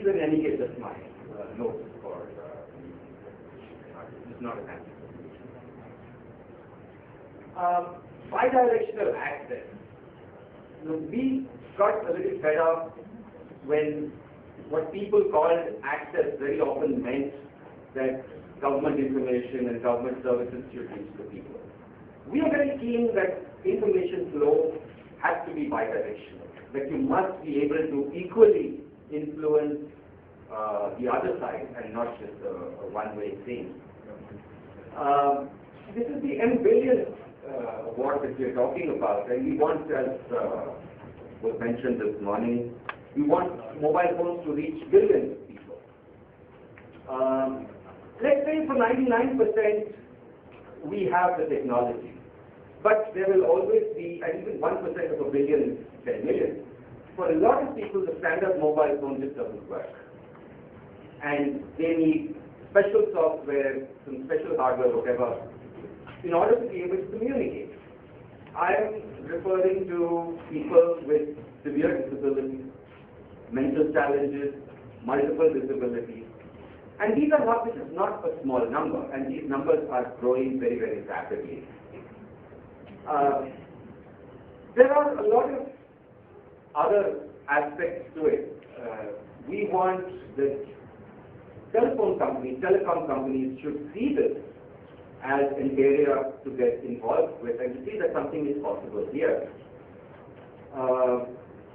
is in any case just my note for it's not an answer. Bidirectional access. We got a little fed up when what people called access very often meant that government information and government services should reach the people. We are very keen that information flow has to be bidirectional, that you must be able to equally influence the other side and not just a one-way thing. This is the M-Billion award that we are talking about, and we want, as was mentioned this morning, we want mobile phones to reach billions of people. Let's say for 99% we have the technology, but there will always be, and even 1% of a billion is 10 million. For a lot of people, the standard mobile phone just doesn't work. And they need special software, some special hardware, whatever, in order to be able to communicate. I am referring to people with severe disabilities, mental challenges, multiple disabilities. And these are not, this is not a small number, and these numbers are growing very, very rapidly. There are a lot of other aspects to it. We want that telephone companies, telecom companies should see this as an area to get involved with and to see that something is possible here.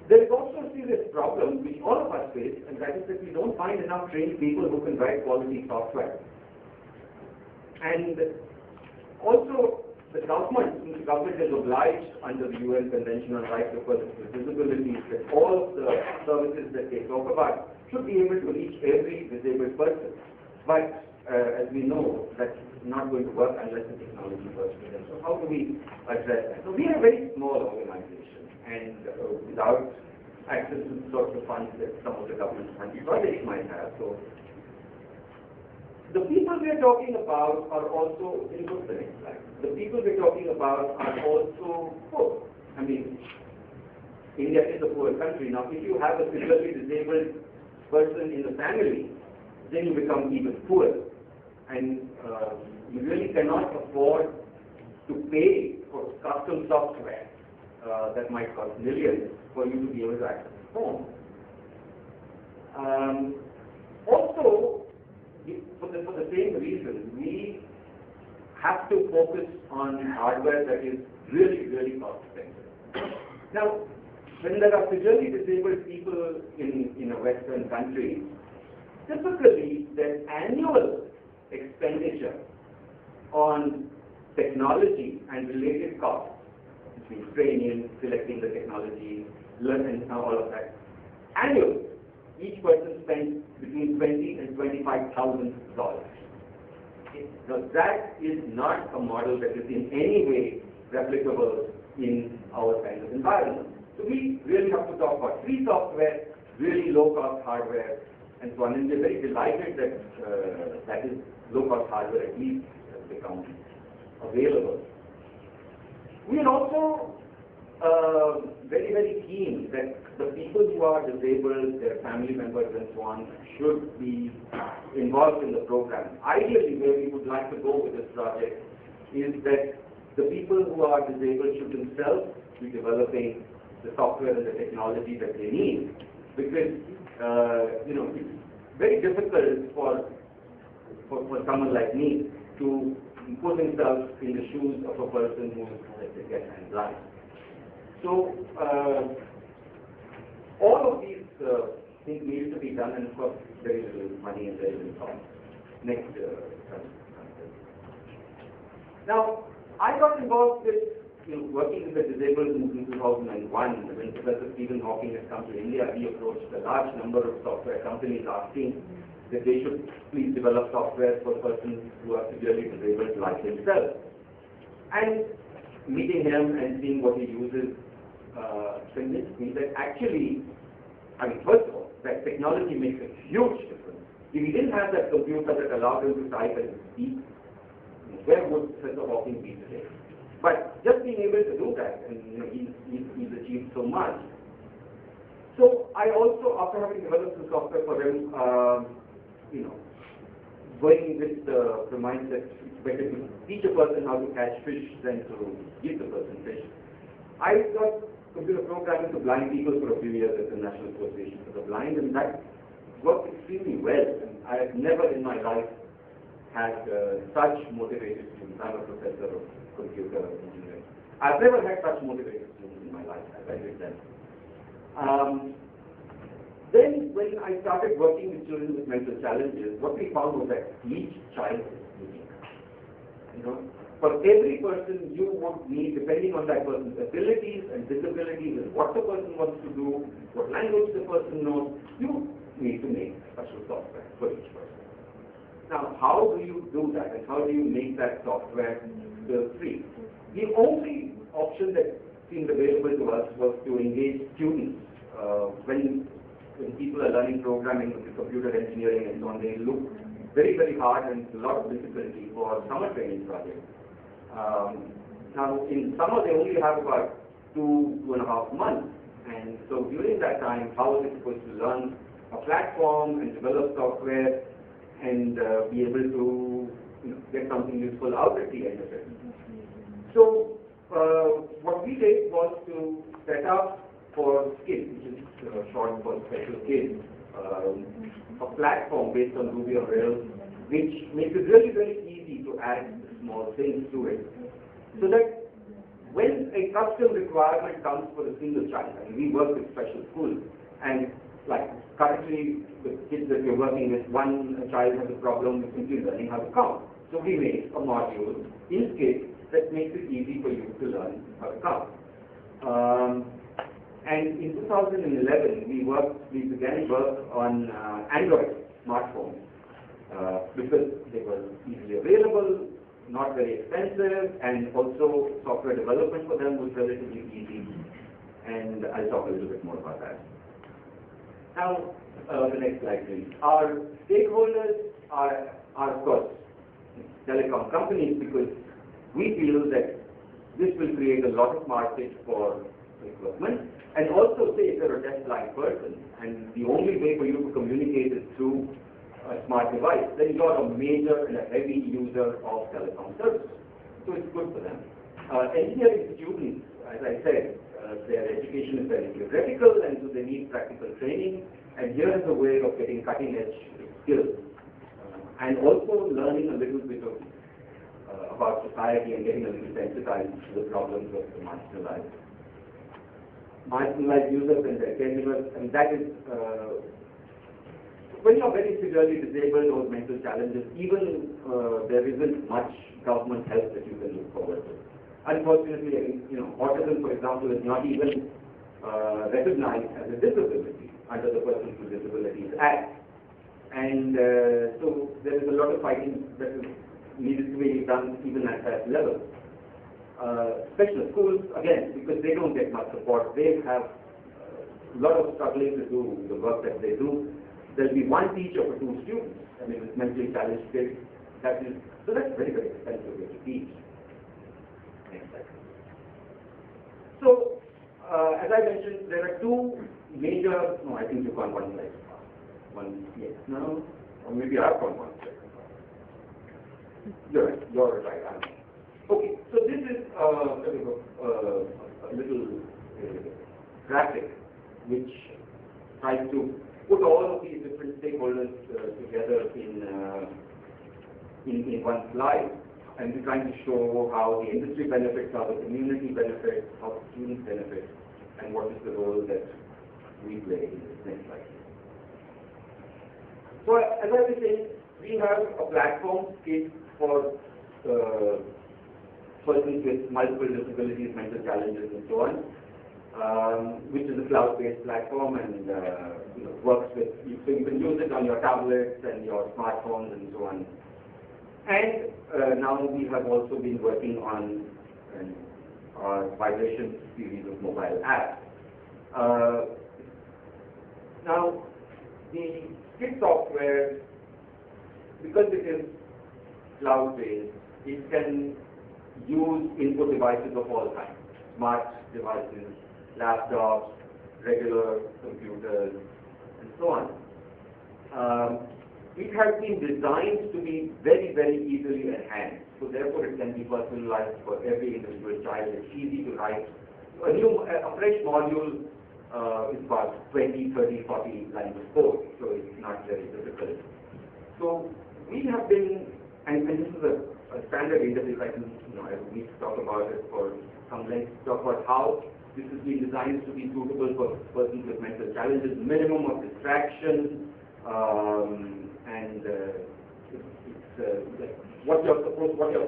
There is also a serious problem which all of us face, and that is that we don't find enough trained people who can write quality software. And also, the government is obliged under the UN Convention on Rights of Persons with Disabilities that all of the services that they talk about should be able to reach every disabled person. But as we know, that's not going to work unless the technology works with them. So how do we address that? So we are a very small organization, and without access to the sorts of funds that some of the government funded projects might have. So the people we are talking about are also, in the next slide, the people we're talking about are also poor. I mean, India is a poor country. Now, if you have a severely disabled person in the family, then you become even poorer. And you really cannot afford to pay for custom software that might cost millions for you to be able to access the phone. Also, for the same reason, we have to focus on hardware that is really, really cost effective. Now, when there are severely disabled people in a Western country, typically their annual expenditure on technology and related costs, between training, selecting the technology, learning all of that, annually, each person spends between $20,000 and $25,000. Now that is not a model that is in any way replicable in our kind of environment. So we really have to talk about free software, really low-cost hardware, and so on. And we're very delighted that that is low-cost hardware at least has become available. We are also very, very keen that the people who are disabled, their family members and so on, should be involved in the program. Ideally, where we would like to go with this project is that the people who are disabled should themselves be developing the software and the technology that they need, because it's very difficult for someone like me to put himself in the shoes of a person who is, let's say, deaf and blind. So all of these things need to be done, and of course very little money and very little cost. Next. Now, I got involved with working with the disabled in 2001. When Professor Stephen Hawking had come to India, he approached a large number of software companies asking that they should please develop software for persons who are severely disabled like himself. And meeting him and seeing what he uses convinced me that actually, first of all, that technology makes a huge difference. If he didn't have that computer that allowed him to type and speak, where would Professor Hawking be today? But just being able to do that, and he's achieved so much. So I also, after having developed the software for them, you know, going with the mindset it's better to teach a person how to catch fish than to give the person fish. I taught computer programming to blind people for a few years at the National Association for the Blind, and that worked extremely well. And I have never in my life had such motivated students. I'm a professor of computer engineering. I've never had such motivated students in my life as I did then. Then when I started working with children with mental challenges, what we found was that each child is unique. You know, for every person you would need, depending on that person's abilities and disabilities and what the person wants to do, what language the person knows, you need to make special software for each person. Now, how do you do that, and how do you make that software free? The only option that seemed available to us was to engage students. When people are learning programming with computer engineering and so on, they look very, very hard and a lot of difficulty for summer training projects. Now, in summer, they only have about 2.5 months. And so during that time, how are they supposed to learn a platform and develop software and be able to get something useful out at the end of it? So what we did was to set up for SKID, which is short for Special Kids, a platform based on Ruby on Rails, which makes it really, really easy to add small things to it. So that when a custom requirement comes for a single child, and we work with special schools, and like currently the kids that we're working with, one child has a problem with simply learning how to count. So we make a module in SKID that makes it easy for you to learn how to count. And in 2011, we began work on Android smartphones because they were easily available, not very expensive, and also software development for them was relatively easy. And I'll talk a little bit more about that. Now, the next slide, please. Our stakeholders are of course, telecom companies, because we feel that this will create a lot of market for equipment. And also, say if you're a deaf-blind person, and the only way for you to communicate is through a smart device, then you're a major and a heavy user of telecom services. So it's good for them. Engineering students, as I said, their education is very theoretical, and so they need practical training. And here is a way of getting cutting-edge skills, and also learning a little bit of about society and getting a little sensitized to the problems of the marginalized users and their caregivers. And that is, when you're very severely disabled or mental challenges, even there isn't much government help that you can look forward to. Unfortunately, autism, for example, is not even recognized as a disability under the Persons with Disabilities Act. And so there is a lot of fighting that is needed to be done even at that level. Special schools, again, because they don't get much support, they have a lot of struggling to do the work that they do. There'll be one teacher for 2 students. I mean, it's mentally challenged kids. So that's very, very expensive to teach. Next slide. So, as I mentioned, there are 2 major, no, I think you've gone one slide. Yes, no, or maybe I've gone one slide. You're right. Okay, so this is a little graphic which tries to put all of these different stakeholders together in one slide, and we're trying to show how the industry benefits, how the community benefits, how the students benefit, and what is the role that we play in this next slide. So, as I was saying, we have a platform SKID for persons with multiple disabilities, mental challenges, and so on, which is a cloud-based platform, and works with, so you can use it on your tablets and your smartphones and so on. And now we have also been working on our Vibration series of mobile apps. Now, the SKID software, because it is cloud-based, it can use input devices of all kinds, smart devices, laptops, regular computers, and so on. It has been designed to be very, very easily enhanced. So therefore, it can be personalized for every individual child. It's easy to write. A fresh module is about 20, 30, 40 lines of code, so it's not very difficult. So we have been, and this is a standard interface. I don't need to talk about it for some length. Talk about how this has been designed to be suitable for persons with mental challenges, minimum of distraction, and what your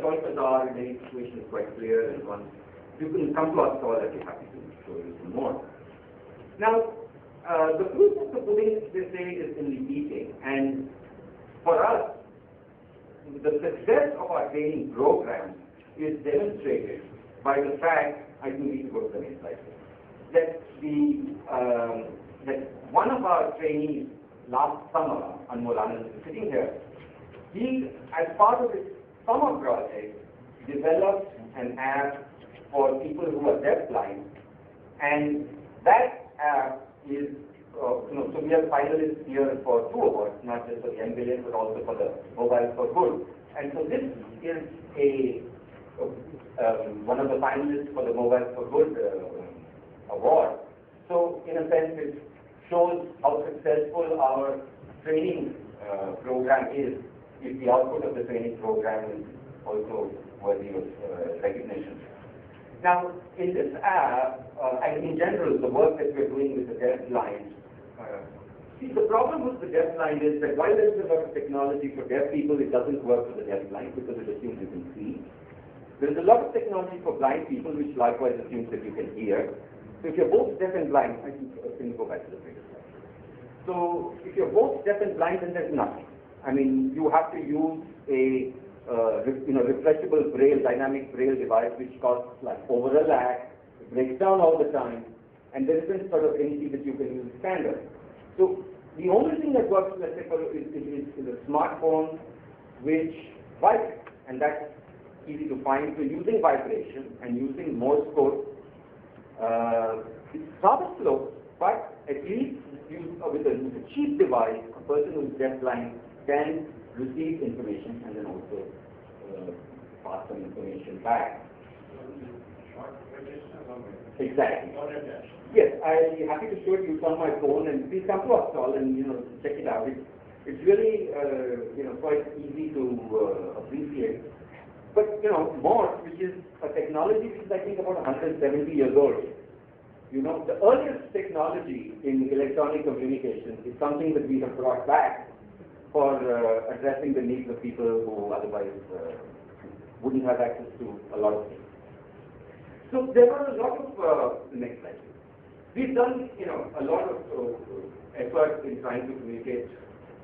choices are in any situation is quite clear, and once you can come to our stall, I'd be happy to show you some more. Now, the proof of the pudding, they say, is in the eating, and for us, the success of our training program is demonstrated by the fact, I do need to go to the next slide, that one of our trainees last summer, Anmol Anand, is sitting here. He, as part of his summer project, developed an app for people who are deafblind, and that app is, so we are finalists here for 2 awards, not just for the MBillion, but also for the Mobile for Good. And so this is one of the finalists for the Mobile for Good award. So in a sense, it shows how successful our training program is, if the output of the training program is also worthy of recognition. Now, in this app, and in general, the work that we're doing with the deafblind, see, the problem with the deafblind is that while there is a lot of technology for deaf people, it doesn't work for the deafblind because it assumes you can see. There is a lot of technology for blind people, which likewise assumes that you can hear. So if you're both deaf and blind, I think, can you go back to the previous slide? So if you're both deaf and blind, then there's nothing. I mean, you have to use a refreshable braille, dynamic braille device, which costs like over $1 lakh, it breaks down all the time, and there isn't sort of anything that you can use standard. So the only thing that works, let's say, is a smartphone which vibrates, and that's easy to find. So using vibration and using Morse code, it's rather slow, but at least with a cheap device, a person who is deafblind can receive information and then also pass some information back. Exactly. Yes, I'll be happy to show you. It's on my phone, and please come to our stall and check it out. It's really quite easy to appreciate. But Morse, which is a technology which is I think about 170 years old. The earliest technology in electronic communication is something that we have brought back for addressing the needs of people who otherwise wouldn't have access to a lot of things. So there were a lot of, next slide. We've done, a lot of effort in trying to communicate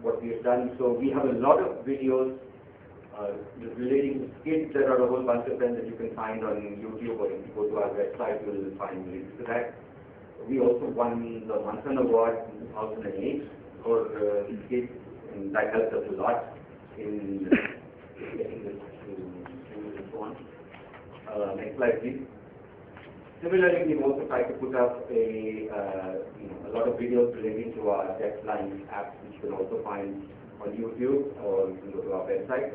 what we have done. So we have a lot of videos relating to skits. There are a whole bunch of them that you can find on YouTube, or if you go to our website, you will find links to that. We also won the Munson Award in 2008 for skits, and that helped us a lot in getting this to and so on. Next slide, please. Similarly, we've also tried to put up a lot of videos relating to our deafblind apps, which you can also find on YouTube, or you can go to our website.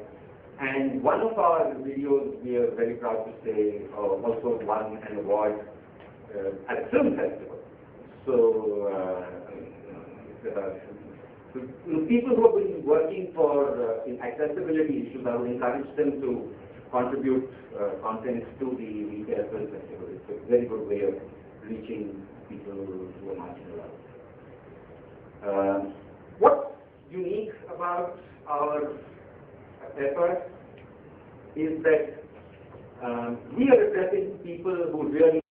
And one of our videos, we are very proud to say, also won an award at a film festival. So, people who have been working for in accessibility issues, I would encourage them to contribute content to the Retail Film Festival. It's a very good way of reaching people who are marginalized. What's unique about our effort is that we are addressing people who really